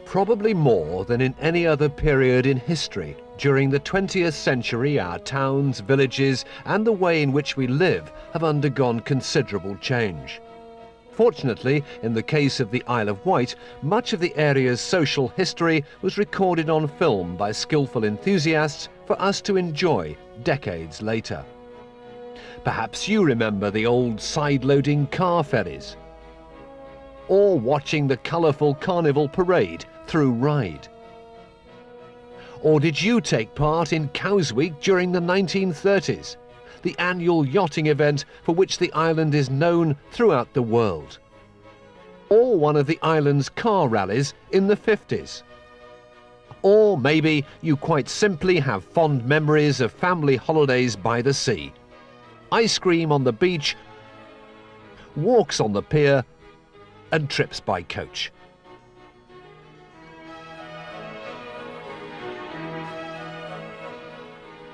Probably more than in any other period in history, during the 20th century our towns, villages and the way in which we live have undergone considerable change. Fortunately, in the case of the Isle of Wight, much of the area's social history was recorded on film by skillful enthusiasts for us to enjoy decades later. Perhaps you remember the old side-loading car ferries, or watching the colourful carnival parade through Ryde. Or did you take part in Cows Week during the 1930s, the annual yachting event for which the island is known throughout the world? Or one of the island's car rallies in the 50s? Or maybe you quite simply have fond memories of family holidays by the sea, ice cream on the beach, walks on the pier and trips by coach.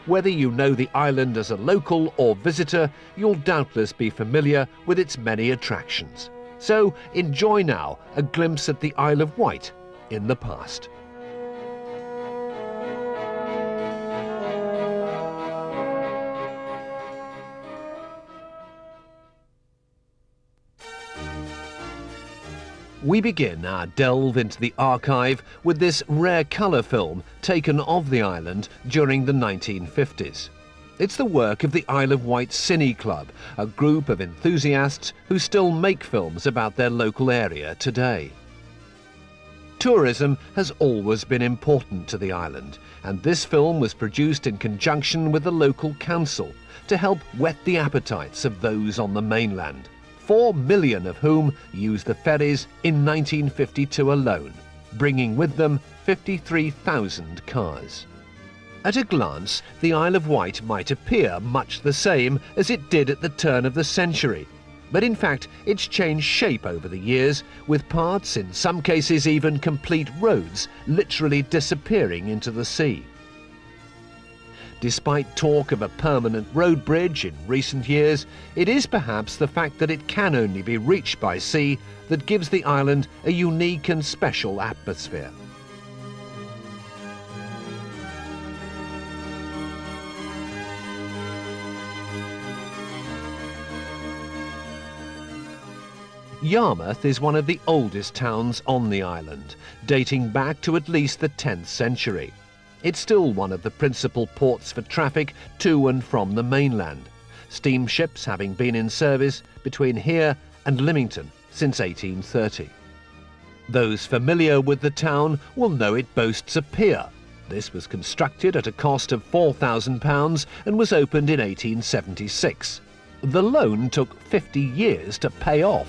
Whether you know the island as a local or visitor, you'll doubtless be familiar with its many attractions. So enjoy now a glimpse at the Isle of Wight in the past. We begin our delve into the archive with this rare colour film taken of the island during the 1950s. It's the work of the Isle of Wight Cine Club, a group of enthusiasts who still make films about their local area today. Tourism has always been important to the island, and this film was produced in conjunction with the local council to help whet the appetites of those on the mainland, 4 million of whom used the ferries in 1952 alone, bringing with them 53,000 cars. At a glance, the Isle of Wight might appear much the same as it did at the turn of the century, but in fact it's changed shape over the years, with parts, in some cases even complete roads, literally disappearing into the sea. Despite talk of a permanent road bridge in recent years, it is perhaps the fact that it can only be reached by sea that gives the island a unique and special atmosphere. Yarmouth is one of the oldest towns on the island, dating back to at least the 10th century. It's still one of the principal ports for traffic to and from the mainland, steamships having been in service between here and Lymington since 1830. Those familiar with the town will know it boasts a pier. This was constructed at a cost of £4,000 and was opened in 1876. The loan took 50 years to pay off.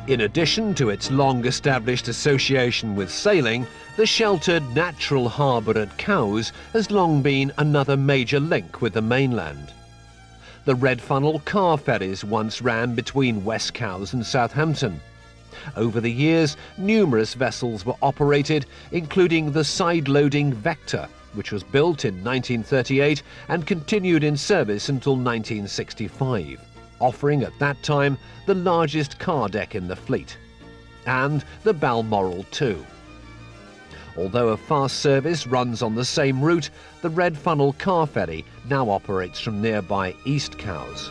In addition to its long-established association with sailing, the sheltered natural harbour at Cowes has long been another major link with the mainland. The Red Funnel car ferries once ran between West Cowes and Southampton. Over the years, numerous vessels were operated, including the side-loading Vector, which was built in 1938 and continued in service until 1965. offering at that time the largest car deck in the fleet, and the Balmoral too. Although a fast service runs on the same route, the Red Funnel car ferry now operates from nearby East Cowes.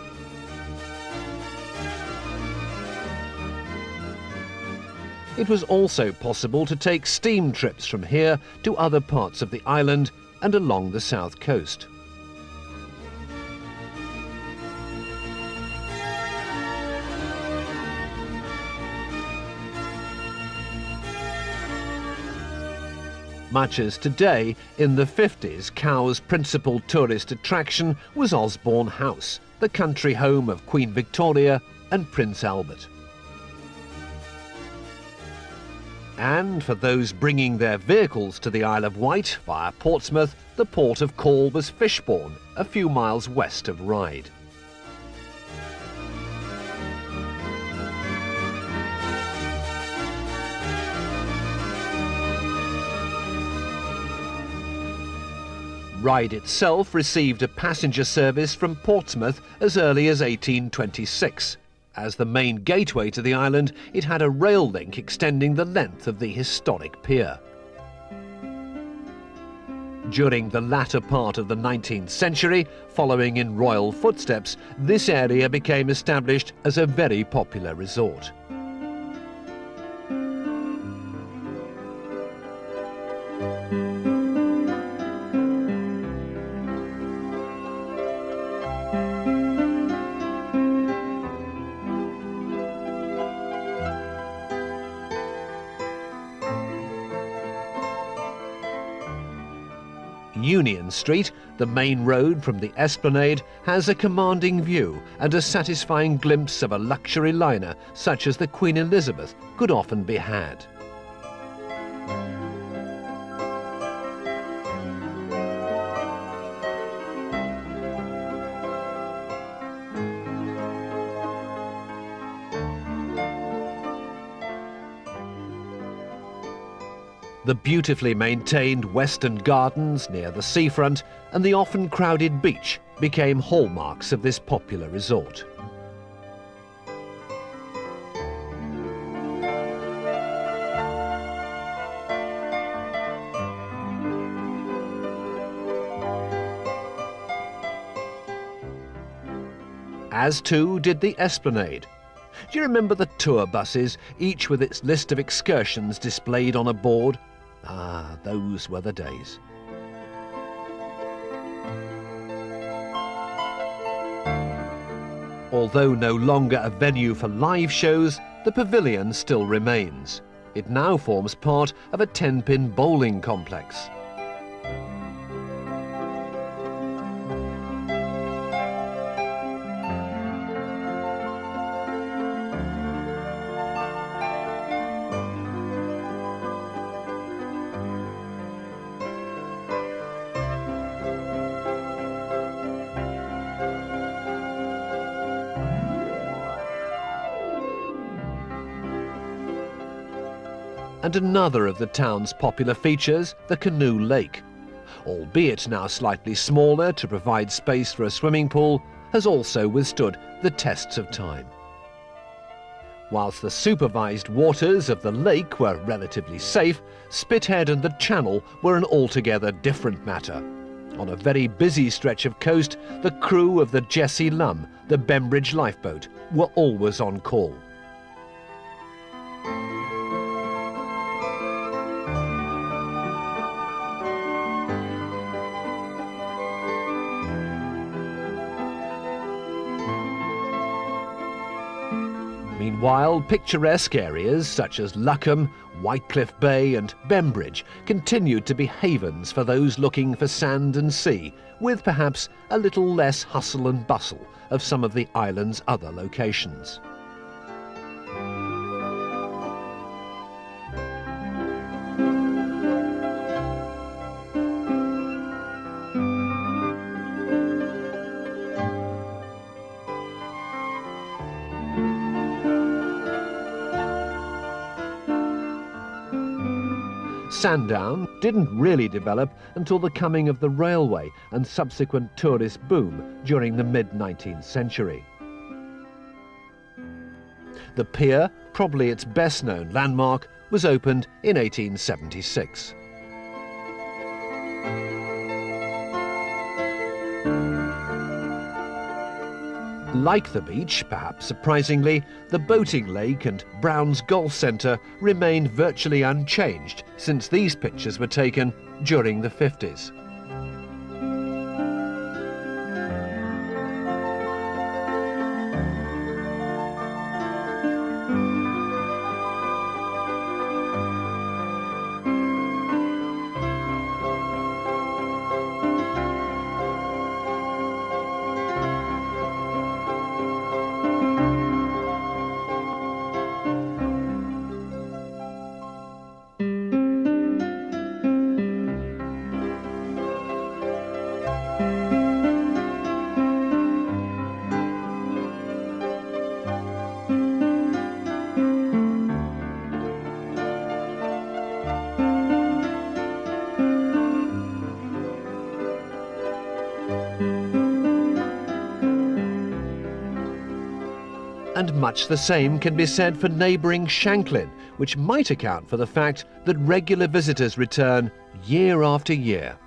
It was also possible to take steam trips from here to other parts of the island and along the south coast. Much as today, in the 50s, Cowes' principal tourist attraction was Osborne House, the country home of Queen Victoria and Prince Albert. And for those bringing their vehicles to the Isle of Wight via Portsmouth, the port of call was Fishbourne, a few miles west of Ryde. Ryde itself received a passenger service from Portsmouth as early as 1826. As the main gateway to the island, it had a rail link extending the length of the historic pier. During the latter part of the 19th century, following in royal footsteps, this area became established as a very popular resort. Union Street, the main road from the Esplanade, has a commanding view and a satisfying glimpse of a luxury liner such as the Queen Elizabeth could often be had. The beautifully maintained Western Gardens near the seafront and the often crowded beach became hallmarks of this popular resort. As too did the Esplanade. Do you remember the tour buses, each with its list of excursions displayed on a board? Ah, those were the days. Although no longer a venue for live shows, the pavilion still remains. It now forms part of a 10-pin bowling complex. And another of the town's popular features, the Canoe Lake, albeit now slightly smaller to provide space for a swimming pool, has also withstood the tests of time. Whilst the supervised waters of the lake were relatively safe, Spithead and the Channel were an altogether different matter. On a very busy stretch of coast, the crew of the Jessie Lum, the Bembridge lifeboat, were always on call. Meanwhile, picturesque areas such as Luckham, Whitecliff Bay and Bembridge continued to be havens for those looking for sand and sea, with perhaps a little less hustle and bustle of some of the island's other locations. Sandown didn't really develop until the coming of the railway and subsequent tourist boom during the mid-19th century. The pier, probably its best-known landmark, was opened in 1876. Like the beach, perhaps surprisingly, the boating lake and Brown's Golf Centre remained virtually unchanged since these pictures were taken during the 50s. And much the same can be said for neighbouring Shanklin, which might account for the fact that regular visitors return year after year.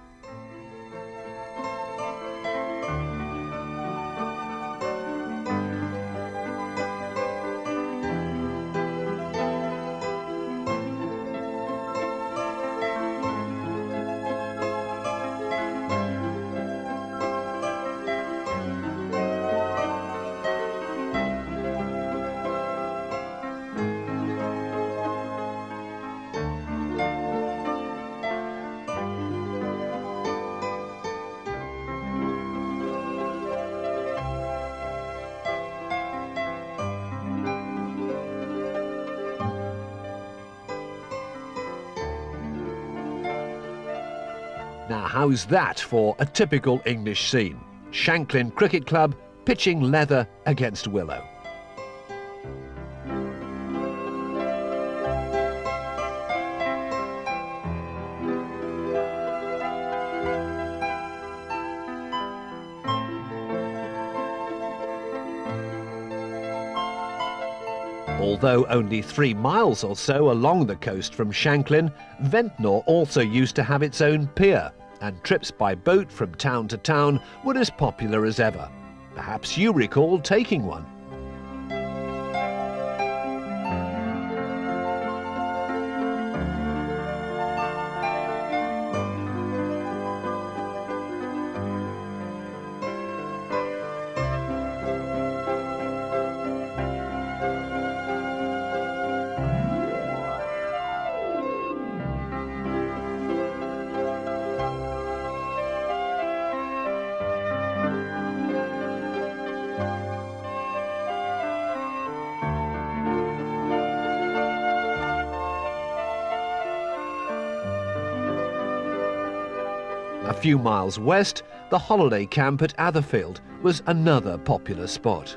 Now how's that for a typical English scene? Shanklin Cricket Club pitching leather against willow. Although only 3 miles or so along the coast from Shanklin, Ventnor also used to have its own pier, and trips by boat from town to town were as popular as ever. Perhaps you recall taking one. A few miles west, the holiday camp at Atherfield was another popular spot.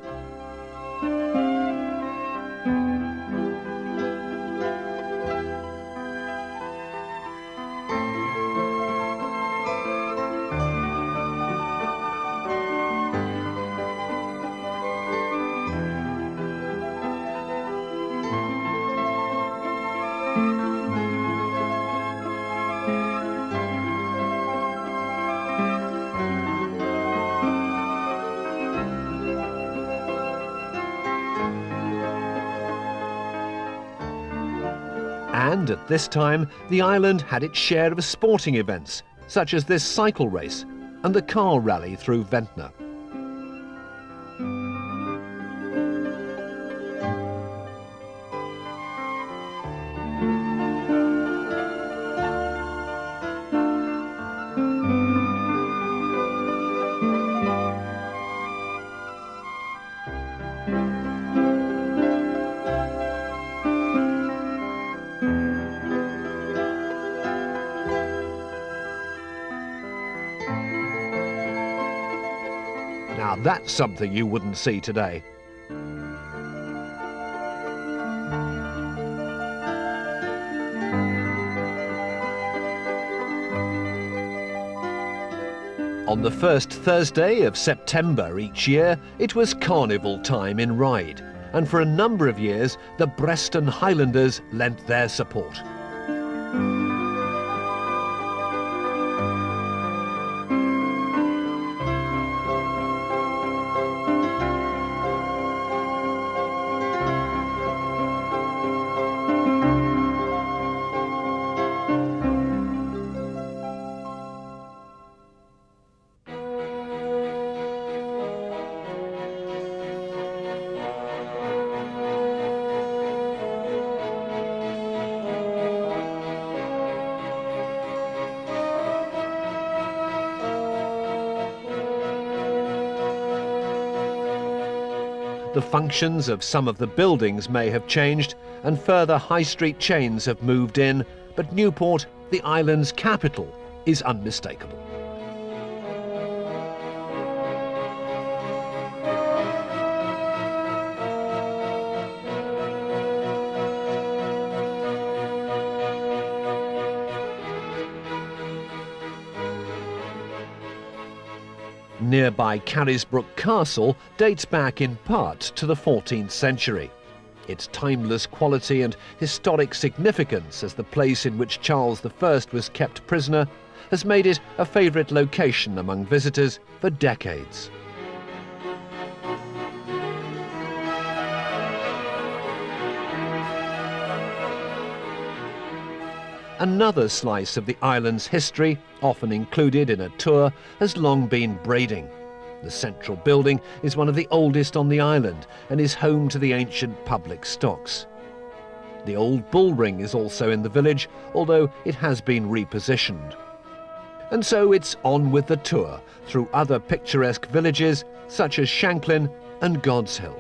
And at this time, the island had its share of sporting events, such as this cycle race and the car rally through Ventnor. Now that's something you wouldn't see today. On the first Thursday of September each year, it was carnival time in Ryde, and for a number of years the Breston Highlanders lent their support. The functions of some of the buildings may have changed, and further high street chains have moved in, but Newport, the island's capital, is unmistakable. Nearby Carisbrooke Castle dates back in part to the 14th century. Its timeless quality and historic significance as the place in which Charles I was kept prisoner has made it a favourite location among visitors for decades. Another slice of the island's history, often included in a tour, has long been braiding. The central building is one of the oldest on the island and is home to the ancient public stocks. The old bull ring is also in the village, although it has been repositioned. And so it's on with the tour through other picturesque villages such as Shanklin and God's Hill.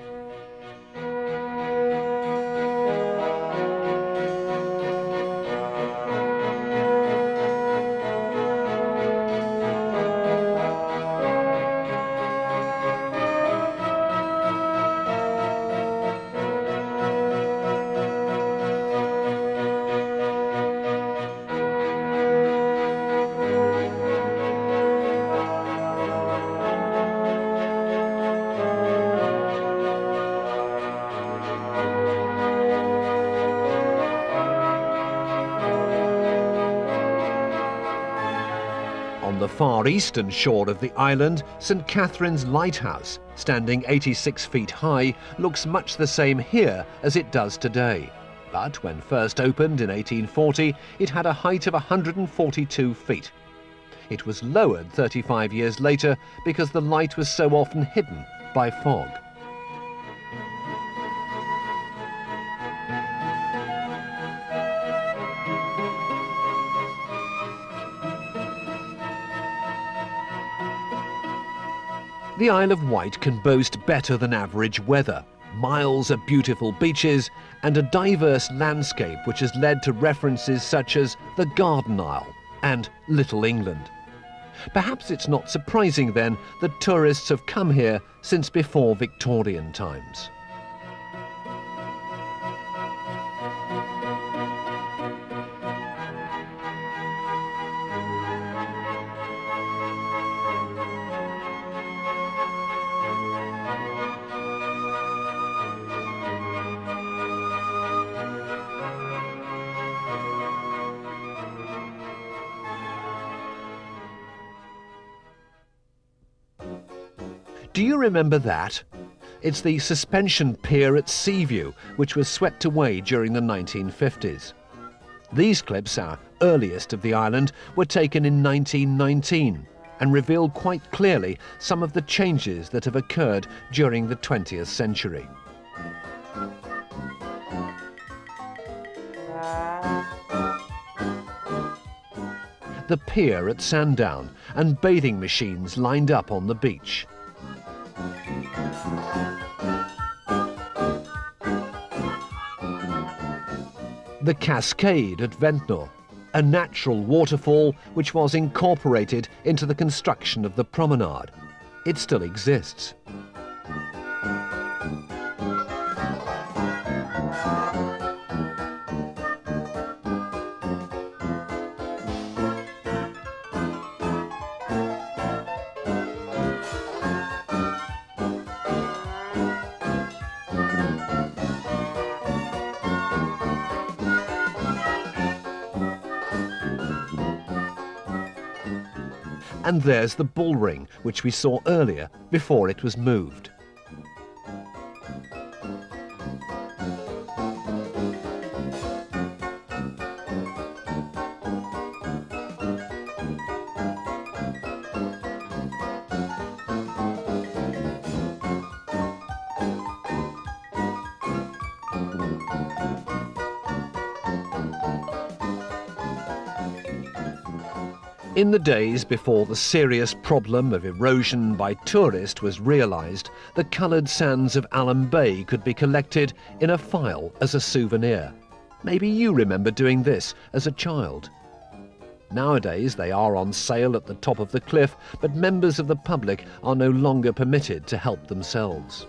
On the far eastern shore of the island, St Catherine's Lighthouse, standing 86 feet high, looks much the same here as it does today. But when first opened in 1840, it had a height of 142 feet. It was lowered 35 years later because the light was so often hidden by fog. The Isle of Wight can boast better than average weather, miles of beautiful beaches, and a diverse landscape which has led to references such as the Garden Isle and Little England. Perhaps it's not surprising then that tourists have come here since before Victorian times. Do you remember that? It's the suspension pier at Seaview, which was swept away during the 1950s. These clips, our earliest of the island, were taken in 1919 and reveal quite clearly some of the changes that have occurred during the 20th century. The pier at Sandown and bathing machines lined up on the beach. The cascade at Ventnor, a natural waterfall which was incorporated into the construction of the promenade. It still exists. And there's the bullring, which we saw earlier before it was moved. In the days before the serious problem of erosion by tourists was realised, the coloured sands of Alum Bay could be collected in a file as a souvenir. Maybe you remember doing this as a child. Nowadays they are on sale at the top of the cliff, but members of the public are no longer permitted to help themselves.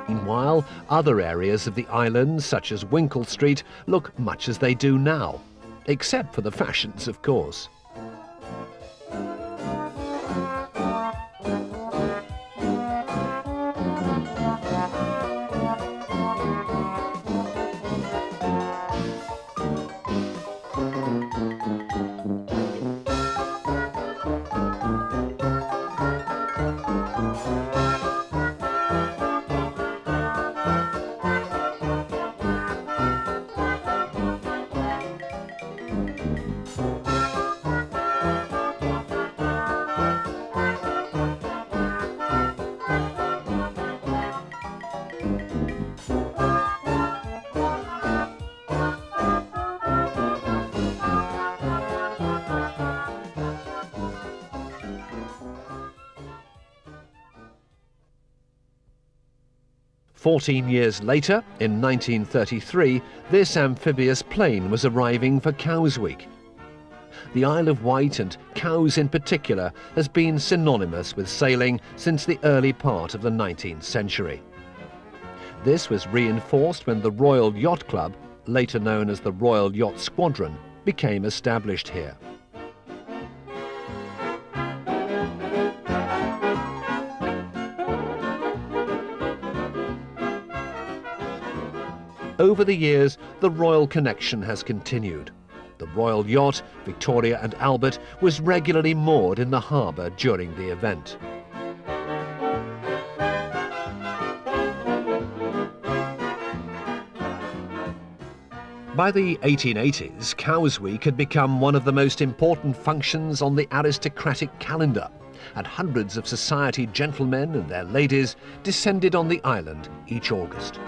Meanwhile, other areas of the island, such as Winkle Street, look much as they do now, except for the fashions, of course. "14 years later, in 1933, this amphibious plane was arriving for Cows Week. The Isle of Wight, and Cows in particular, has been synonymous with sailing since the early part of the 19th century. This was reinforced when the Royal Yacht Club, later known as the Royal Yacht Squadron, became established here. Over the years, the royal connection has continued. The Royal Yacht, Victoria and Albert, was regularly moored in the harbour during the event. By the 1880s, Cows Week had become one of the most important functions on the aristocratic calendar, and hundreds of society gentlemen and their ladies descended on the island each August.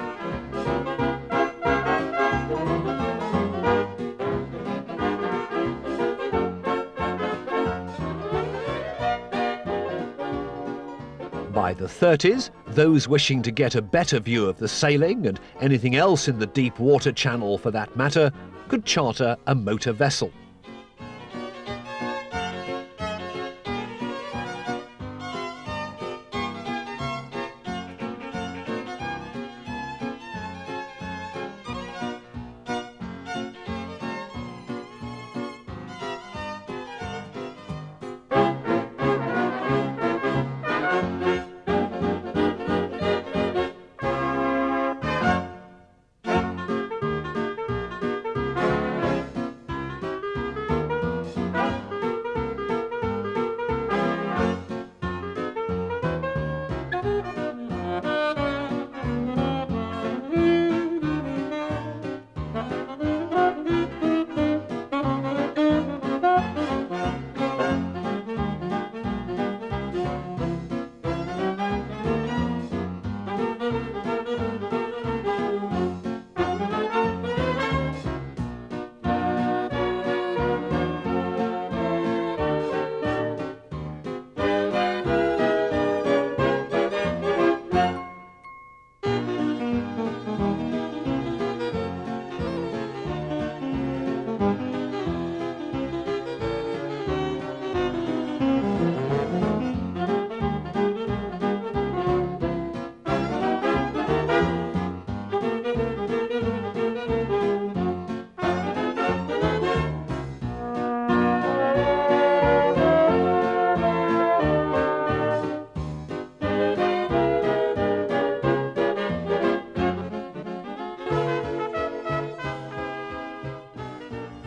By the 30s, those wishing to get a better view of the sailing, and anything else in the deep water channel for that matter, could charter a motor vessel.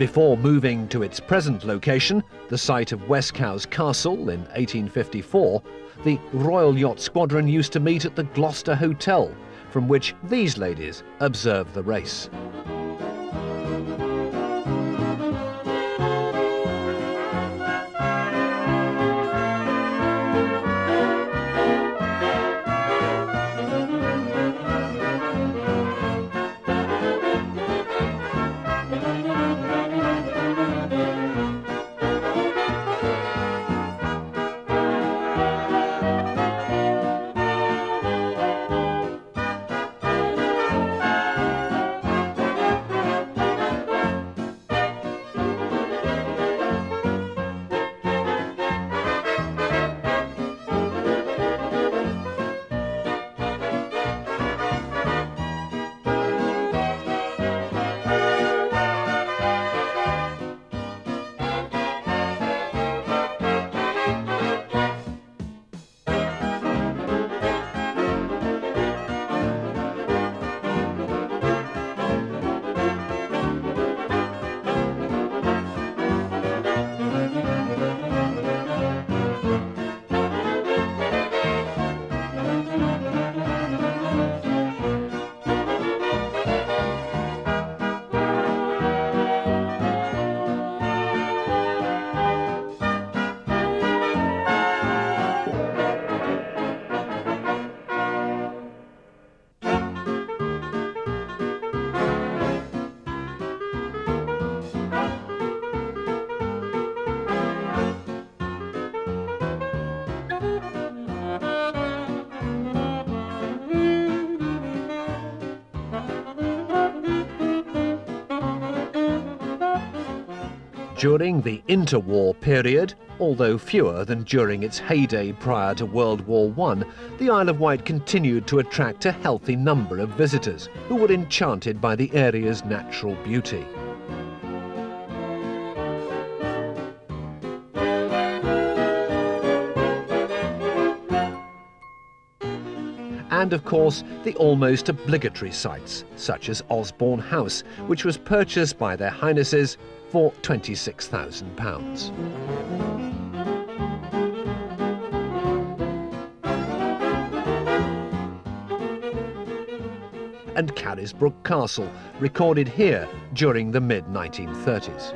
Before moving to its present location, the site of Westcowes Castle in 1854, the Royal Yacht Squadron used to meet at the Gloucester Hotel, from which these ladies observed the race. During the interwar period, although fewer than during its heyday prior to World War I, the Isle of Wight continued to attract a healthy number of visitors who were enchanted by the area's natural beauty. And of course, the almost obligatory sites, such as Osborne House, which was purchased by their Highnesses for £26,000. And Carisbrooke Castle, recorded here during the mid-1930s.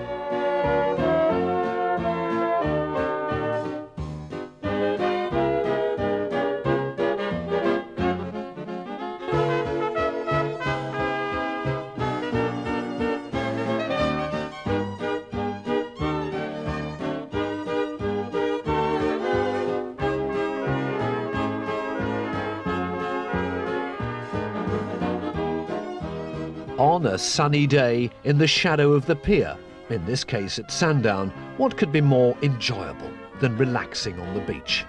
On a sunny day in the shadow of the pier, in this case at Sandown, what could be more enjoyable than relaxing on the beach?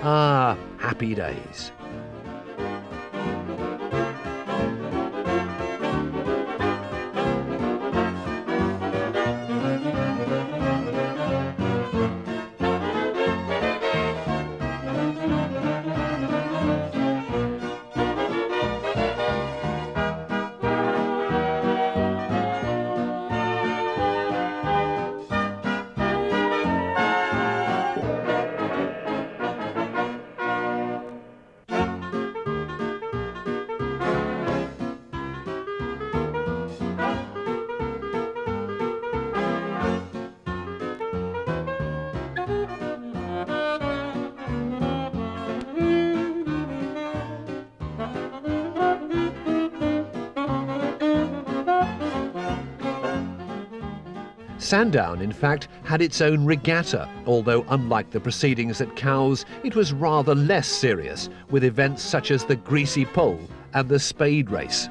Ah, happy days. Sandown, in fact, had its own regatta, although unlike the proceedings at Cowes, it was rather less serious, with events such as the Greasy Pole and the Spade Race.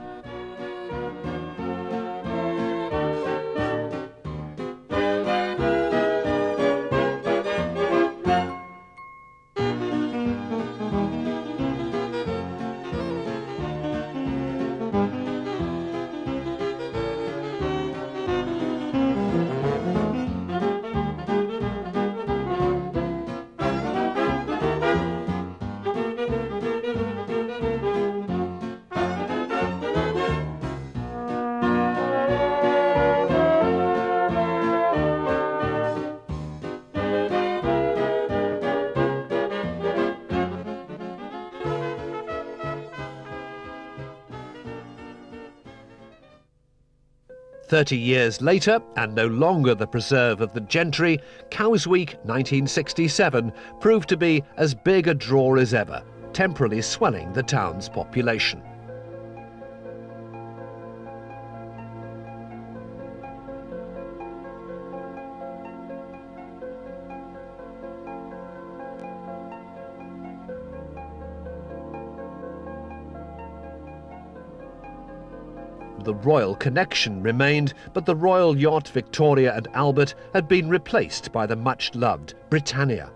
Years later, and no longer the preserve of the gentry, Cowes Week 1967 proved to be as big a draw as ever, temporarily swelling the town's population. The royal connection remained, but the royal yacht Victoria and Albert had been replaced by the much-loved Britannia.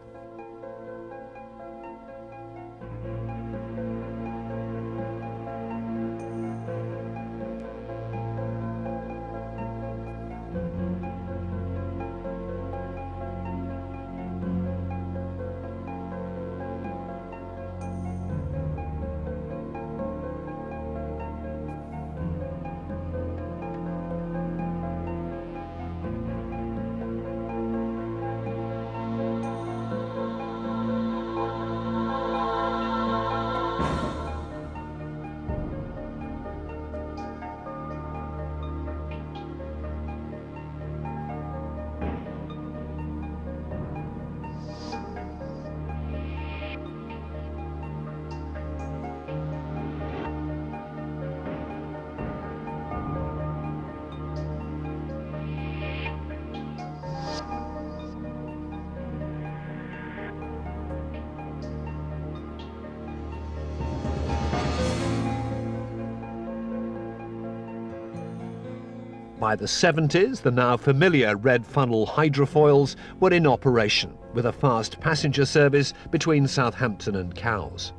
By the 70s, the now familiar red funnel hydrofoils were in operation, with a fast passenger service between Southampton and Cowes.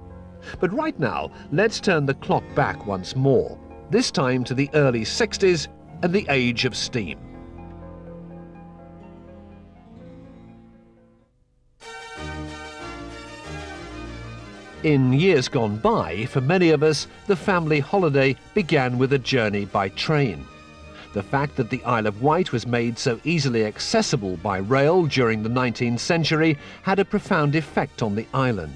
But right now, let's turn the clock back once more, this time to the early 60s and the age of steam. In years gone by, for many of us, the family holiday began with a journey by train. The fact that the Isle of Wight was made so easily accessible by rail during the 19th century had a profound effect on the island.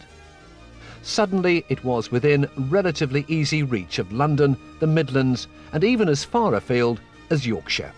Suddenly it was within relatively easy reach of London, the Midlands, and even as far afield as Yorkshire.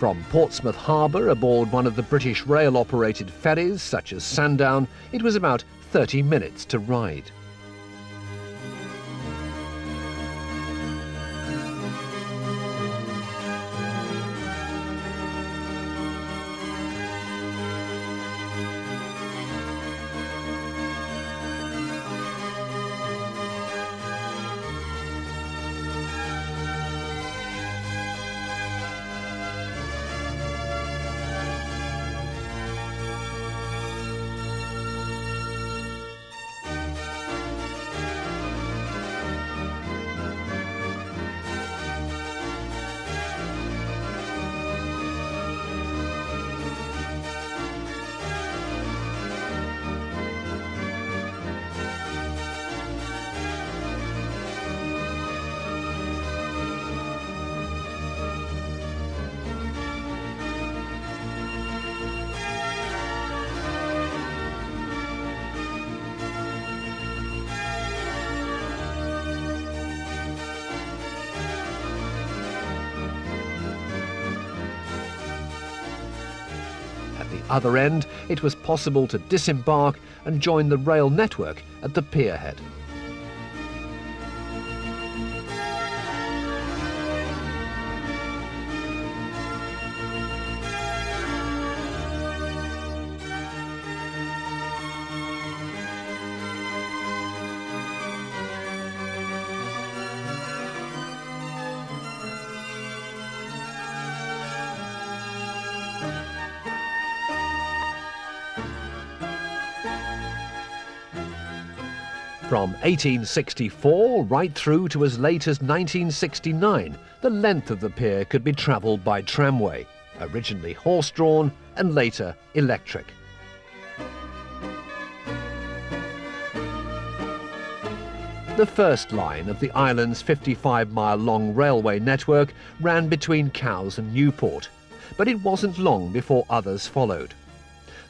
From Portsmouth Harbour aboard one of the British Rail-operated ferries, such as Sandown, it was about 30 minutes to Ryde. the other end, it was possible to disembark and join the rail network at the pierhead. From 1864 right through to as late as 1969, the length of the pier could be travelled by tramway, originally horse-drawn and later electric. The first line of the island's 55-mile-long railway network ran between Cowes and Newport, but it wasn't long before others followed.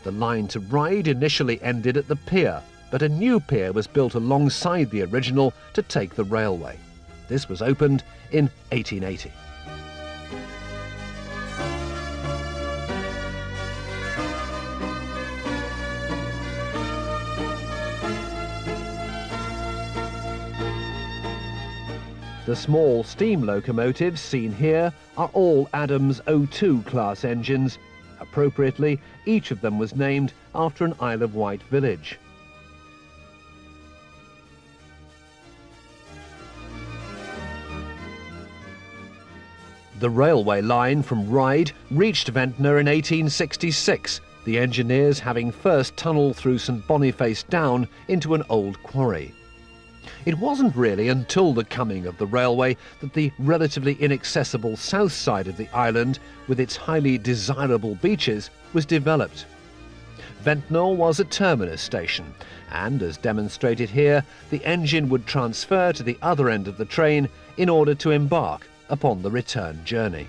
The line to Ryde initially ended at the pier, but a new pier was built alongside the original to take the railway. This was opened in 1880. The small steam locomotives seen here are all Adams O2 class engines. Appropriately, each of them was named after an Isle of Wight village. The railway line from Ryde reached Ventnor in 1866, the engineers having first tunnelled through St Boniface Down into an old quarry. It wasn't really until the coming of the railway that the relatively inaccessible south side of the island, with its highly desirable beaches, was developed. Ventnor was a terminus station, and as demonstrated here, the engine would transfer to the other end of the train in order to embark upon the return journey.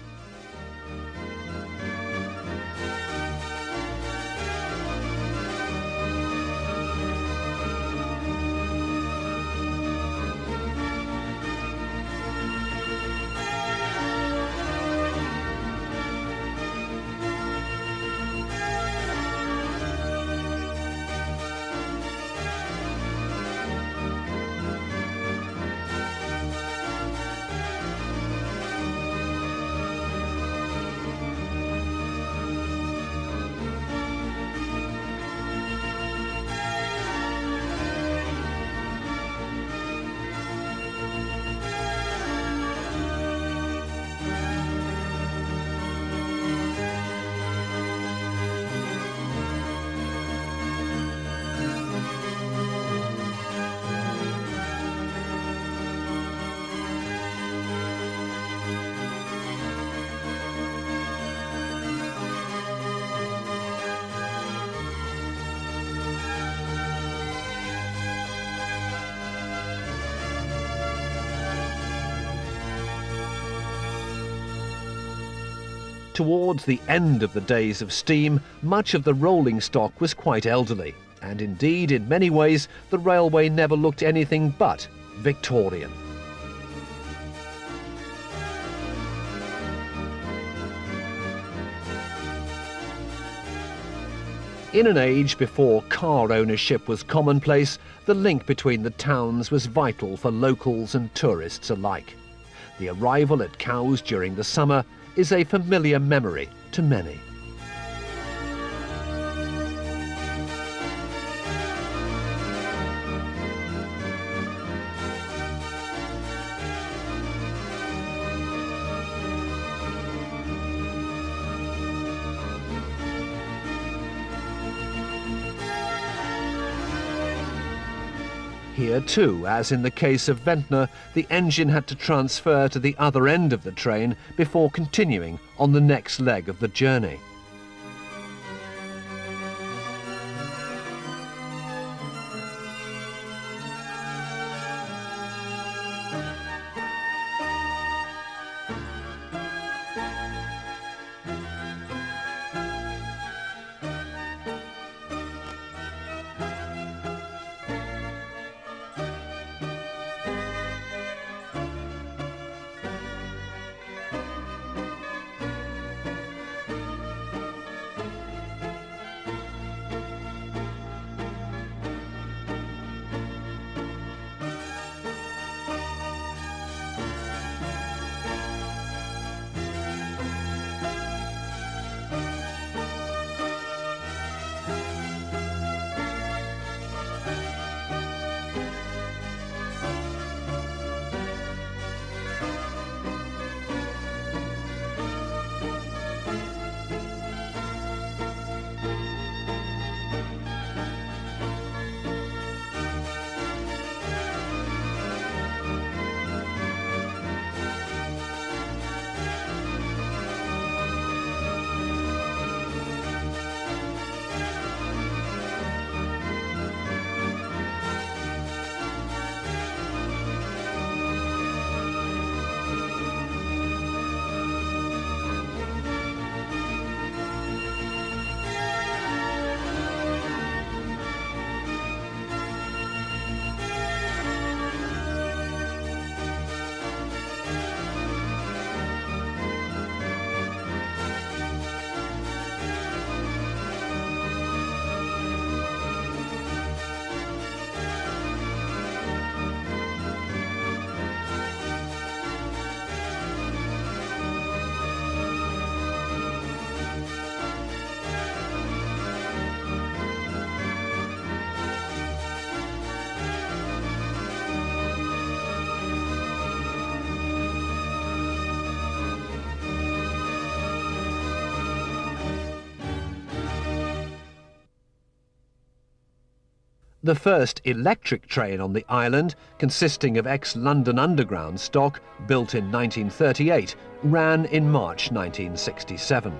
Towards the end of the days of steam, much of the rolling stock was quite elderly, and indeed, in many ways, the railway never looked anything but Victorian. In an age before car ownership was commonplace, the link between the towns was vital for locals and tourists alike. The arrival at Cowes during the summer is a familiar memory to many. Here too, as in the case of Ventnor, the engine had to transfer to the other end of the train before continuing on the next leg of the journey. The first electric train on the island, consisting of ex-London Underground stock, built in 1938, ran in March 1967.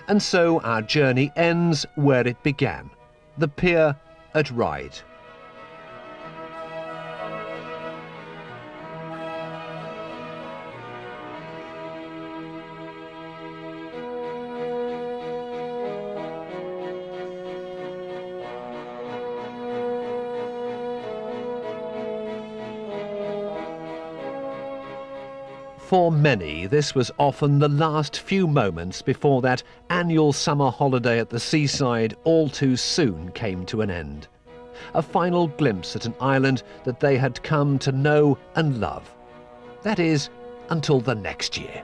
And so our journey ends where it began, the pier at Ryde. For many, this was often the last few moments before that annual summer holiday at the seaside all too soon came to an end. A final glimpse at an island that they had come to know and love. That is, until the next year.